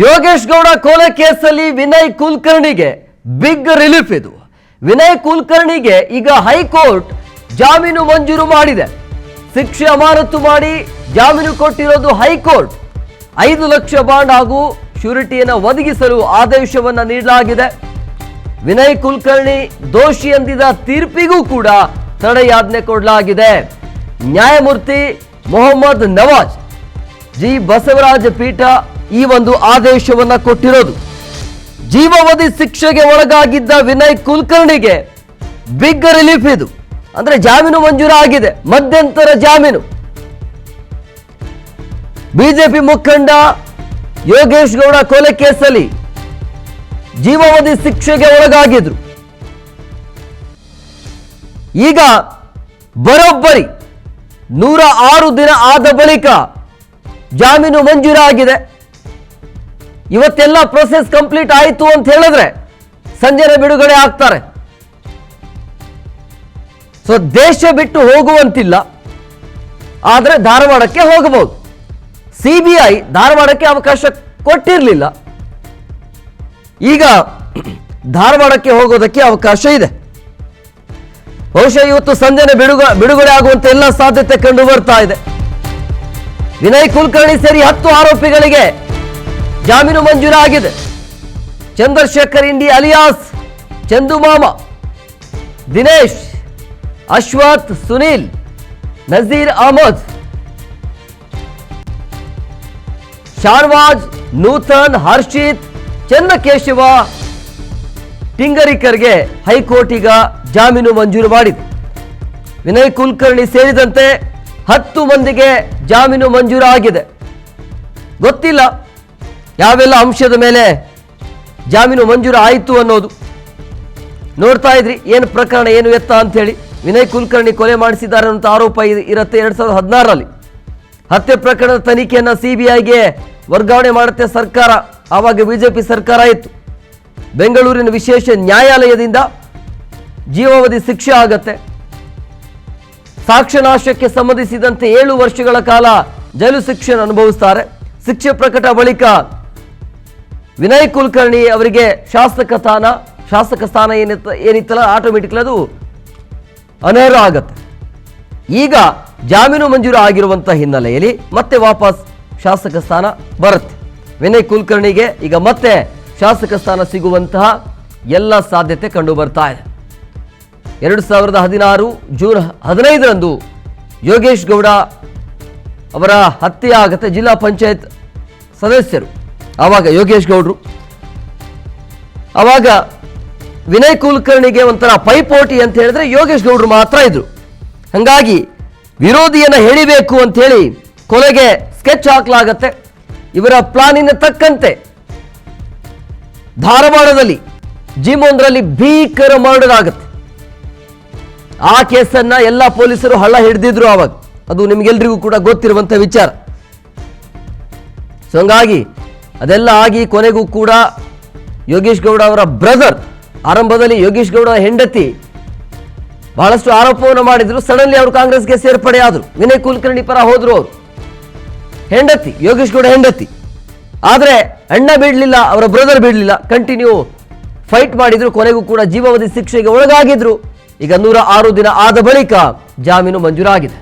ಯೋಗೇಶ್ ಗೌಡ ಕೊಲೆ ಕೇಸಲ್ಲಿ Vinay ಕುಲಕರ್ಣಿಗೆ big relief ಇದು. ವಿನಯ್ ಕುಲಕರ್ಣಿಗೆ ಈಗ ಹೈಕೋರ್ಟ್ ಜಾಮೀನು ಮಂಜೂರು ಮಾಡಿದೆ. ಶಿಕ್ಷೆ ಅಮಾನತು ಮಾಡಿ ಜಾಮೀನು ಕೊಟ್ಟಿರೋದು ಹೈಕೋರ್ಟ್. 5 ಲಕ್ಷ ಬಾಂಡ್ ಹಾಗೂ ಶ್ಯೂರಿಟಿಯನ್ನು ಒದಗಿಸಲು ಆದೇಶವನ್ನ ನೀಡಲಾಗಿದೆ. ವಿನಯ್ ಕುಲಕರ್ಣಿ ದೋಷಿ ಎಂದಿದ ತೀರ್ಪಿಗೂ ಕೂಡ ತಡೆಯಾಜ್ಞೆ ಕೊಡಲಾಗಿದೆ. ನ್ಯಾಯಮೂರ್ತಿ ಮೊಹಮ್ಮದ್ ನವಾಜ್ ಜಿ ಬಸವರಾಜ ಪೀಠ ಈ ಒಂದು ಆದೇಶವನ್ನ ಕೊಟ್ಟಿರೋದು. ಜೀವಾವಧಿ ಶಿಕ್ಷೆಗೆ ಒಳಗಾಗಿದ್ದ ವಿನಯ್ ಕುಲಕರ್ಣಿಗೆ ಬಿಗ್ ರಿಲೀಫ್ ಇದು. ಅಂದ್ರೆ ಜಾಮೀನು ಮಂಜೂರು ಆಗಿದೆ, ಮಧ್ಯಂತರ ಜಾಮೀನು. ಬಿಜೆಪಿ ಮುಖಂಡ ಯೋಗೇಶ್ ಗೌಡ ಕೊಲೆ ಕೇಸಲ್ಲಿ ಜೀವಾವಧಿ ಶಿಕ್ಷೆಗೆ ಒಳಗಾಗಿದ್ರು. ಈಗ ಬರೋಬ್ಬರಿ 106 ದಿನ ಆದ ಬಳಿಕ ಜಾಮೀನು ಮಂಜೂರಾಗಿದೆ. ಇವತ್ತೆಲ್ಲ ಪ್ರೊಸೆಸ್ ಕಂಪ್ಲೀಟ್ ಆಯಿತು ಅಂತ ಹೇಳಿದ್ರೆ ಸಂಜೆನೆ ಬಿಡುಗಡೆ ಆಗ್ತಾರೆ. ಸೊ ದೇಶ ಬಿಟ್ಟು ಹೋಗುವಂತಿಲ್ಲ, ಆದರೆ ಧಾರವಾಡಕ್ಕೆ ಹೋಗಬಹುದು. ಸಿಬಿಐ ಧಾರವಾಡಕ್ಕೆ ಅವಕಾಶ ಕೊಟ್ಟಿರಲಿಲ್ಲ, ಈಗ ಧಾರವಾಡಕ್ಕೆ ಹೋಗೋದಕ್ಕೆ ಅವಕಾಶ ಇದೆ. ಬಹುಶಃ ಇವತ್ತು ಸಂಜೆನೆ ಬಿಡುಗಡೆ ಆಗುವಂತ ಎಲ್ಲ ಸಾಧ್ಯತೆ ಕಂಡು ಬರ್ತಾ ಇದೆ. ವಿನಯ್ ಕುಲಕರ್ಣಿ ಸೇರಿ 10 ಆರೋಪಿಗಳಿಗೆ ಜಾಮೀನು ಮಂಜೂರಾಗಿದೆ. ಚಂದ್ರಶೇಖರ್ ಇಂಡಿ ಅಲಿಯಾಸ್ ಚಂದುಮಾಮ, ದಿನೇಶ್, ಅಶ್ವಥ್, ಸುನೀಲ್, ನಜೀರ್ ಅಹಮದ್, ಶಾರ್ವಾಜ್, ನೂತನ್, ಹರ್ಷಿತ್, ಚಂದ್ರಕೇಶವ, ಟಿಂಗರಿಕರ್ಗೆ ಹೈಕೋರ್ಟ್ ಈಗ ಜಾಮೀನು ಮಂಜೂರು ಮಾಡಿದೆ. ವಿನಯ್ ಕುಲಕರ್ಣಿ ಸೇರಿದಂತೆ 10 ಮಂದಿಗೆ ಜಾಮೀನು ಮಂಜೂರು ಆಗಿದೆ. ಗೊತ್ತಿಲ್ಲ ಯಾವೆಲ್ಲ ಅಂಶದ ಮೇಲೆ ಜಾಮೀನು ಮಂಜೂರು ಆಯಿತು ಅನ್ನೋದು. ನೋಡ್ತಾ ಇದ್ರಿ ಏನು ಪ್ರಕರಣ, ಏನು ಎತ್ತ ಅಂತ ಹೇಳಿ. ವಿನಯ್ ಕುಲಕರ್ಣಿ ಕೊಲೆ ಮಾಡಿಸಿದ್ದಾರೆ ಅಂತ ಆರೋಪ ಇರುತ್ತೆ. 2016ರಲ್ಲಿ ಹತ್ಯೆ ಪ್ರಕರಣದ ತನಿಖೆಯನ್ನ ಸಿಬಿಐಗೆ ವರ್ಗಾವಣೆ ಮಾಡುತ್ತೆ ಸರ್ಕಾರ. ಆವಾಗ ಬಿಜೆಪಿ ಸರ್ಕಾರ ಇತ್ತು. ಬೆಂಗಳೂರಿನ ವಿಶೇಷ ನ್ಯಾಯಾಲಯದಿಂದ ಜೀವಾವಧಿ ಶಿಕ್ಷೆ ಆಗತ್ತೆ. ಸಾಕ್ಷ್ಯನಾಶಕ್ಕೆ ಸಂಬಂಧಿಸಿದಂತೆ 7 ವರ್ಷಗಳ ಕಾಲ ಜೈಲು ಶಿಕ್ಷೆ ಅನುಭವಿಸ್ತಾರೆ. ಶಿಕ್ಷೆ ಪ್ರಕಟ ಬಳಿಕ ವಿನಯ್ ಕುಲಕರ್ಣಿ ಅವರಿಗೆ ಶಾಸಕ ಸ್ಥಾನ ಏನಿತ್ತಲ್ಲ ಆಟೋಮೆಟಿಕ್ಲಿ ಅದು ಅನರ್ಹ ಆಗತ್ತೆ. ಈಗ ಜಾಮೀನು ಮಂಜೂರು ಆಗಿರುವಂಥ ಹಿನ್ನೆಲೆಯಲ್ಲಿ ಮತ್ತೆ ವಾಪಸ್ ಶಾಸಕ ಸ್ಥಾನ ಬರುತ್ತೆ. ವಿನಯ್ ಕುಲಕರ್ಣಿಗೆ ಈಗ ಮತ್ತೆ ಶಾಸಕ ಸ್ಥಾನ ಸಿಗುವಂತಹ ಎಲ್ಲ ಸಾಧ್ಯತೆ ಕಂಡು ಬರ್ತಾ ಇದೆ. 2016 ಜೂನ್ 15ರಂದು ಯೋಗೇಶ್ ಗೌಡ ಅವರ ಹತ್ಯೆ ಆಗುತ್ತೆ. ಜಿಲ್ಲಾ ಪಂಚಾಯತ್ ಸದಸ್ಯರು ಆವಾಗ ಯೋಗೇಶ್ ಗೌಡ್ರು. ಆವಾಗ ವಿನಯ್ ಕುಲಕರ್ಣಿಗೆ ಒಂಥರ ಪೈಪೋಟಿ ಅಂತ ಹೇಳಿದ್ರೆ ಯೋಗೇಶ್ ಗೌಡ್ರು ಮಾತ್ರ ಇದ್ರು. ಹಾಗಾಗಿ ವಿರೋಧಿಯನ್ನು ಹೇಳಿಬೇಕು ಅಂತ ಹೇಳಿ ಕೊಲೆಗೆ ಸ್ಕೆಚ್ ಹಾಕಲಾಗತ್ತೆ. ಇವರ ಪ್ಲಾನಿನ ತಕ್ಕಂತೆ ಧಾರವಾಡದಲ್ಲಿ ಜಿಮ್ ಒಂದರಲ್ಲಿ ಭೀಕರ ಮರ್ಡರ್ ಆಗುತ್ತೆ. ಆ ಕೇಸನ್ನ ಎಲ್ಲ ಪೊಲೀಸರು ಹಳ್ಳ ಹಿಡಿದಿದ್ರು ಆವಾಗ. ಅದು ನಿಮ್ಗೆಲ್ರಿಗೂ ಕೂಡ ಗೊತ್ತಿರುವಂತ ವಿಚಾರ. ಸೊ ಹಂಗಾಗಿ ಅದೆಲ್ಲ ಆಗಿ ಕೊನೆಗೂ ಕೂಡ ಯೋಗೇಶ್ ಗೌಡ ಅವರ ಬ್ರದರ್, ಆರಂಭದಲ್ಲಿ ಯೋಗೇಶ್ ಗೌಡ ಹೆಂಡತಿ ಬಹಳಷ್ಟು ಆರೋಪವನ್ನು ಮಾಡಿದ್ರು. ಸಡನ್ಲಿ ಅವರು ಕಾಂಗ್ರೆಸ್ಗೆ ಸೇರ್ಪಡೆ ಆದ್ರು. ವಿನಯ್ ಕುಲಕರ್ಣಿ ಪರ ಹೋದ್ರು ಅವರು. ಹೆಂಡತಿ ಯೋಗೇಶ್ ಗೌಡ ಹೆಂಡತಿ, ಆದ್ರೆ ಅಣ್ಣ ಬಿಡ್ಲಿಲ್ಲ, ಅವರ ಬ್ರದರ್ ಬಿಡ್ಲಿಲ್ಲ, ಕಂಟಿನ್ಯೂ ಫೈಟ್ ಮಾಡಿದ್ರು. ಕೊನೆಗೂ ಕೂಡ ಜೀವಾವಧಿ ಶಿಕ್ಷೆಗೆ ಒಳಗಾಗಿದ್ರು. ಈಗ 106 ದಿನ ಆದ ಬಳಿಕ ಜಾಮೀನು ಮಂಜೂರಾಗಿದೆ.